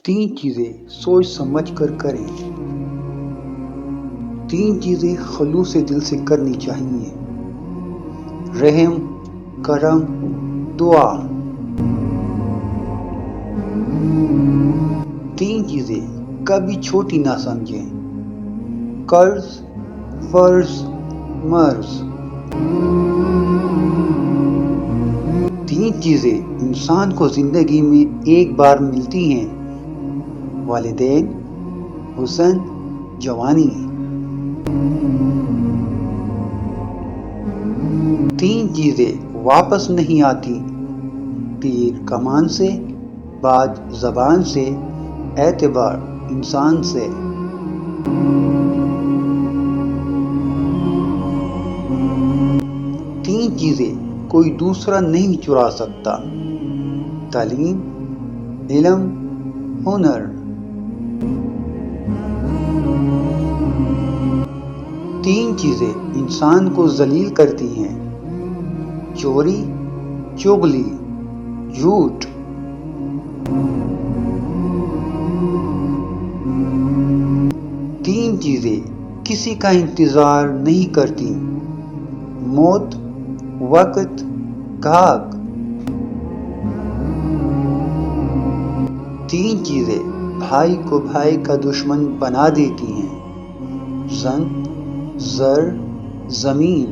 تین چیزیں سوچ سمجھ کر کریں۔ تین چیزیں خلوص دل سے کرنی چاہیے: رحم، کرم، دعا۔ تین چیزیں کبھی چھوٹی نہ سمجھیں: قرض، فرض، مرض۔ تین چیزیں انسان کو زندگی میں ایک بار ملتی ہیں: والدین، حسن، جوانی۔ تین چیزیں واپس نہیں آتی: تیر کمان سے، بات زبان سے، اعتبار انسان سے۔ تین چیزیں کوئی دوسرا نہیں چرا سکتا: تعلیم، علم، ہنر۔ تین چیزیں انسان کو ذلیل کرتی ہیں: چوری، چغلی، جھوٹ۔ تین چیزیں کسی کا انتظار نہیں کرتی: موت، وقت، گھاگ۔ تین چیزیں بھائی کو بھائی کا دشمن بنا دیتی ہیں: زن، زر، زمین۔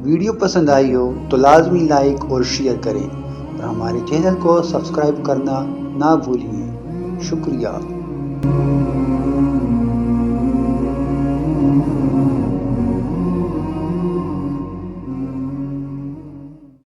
ویڈیو پسند آئی ہو تو لازمی لائک اور شیئر کریں اور ہمارے چینل کو سبسکرائب کرنا نہ بھولیں۔ شکریہ۔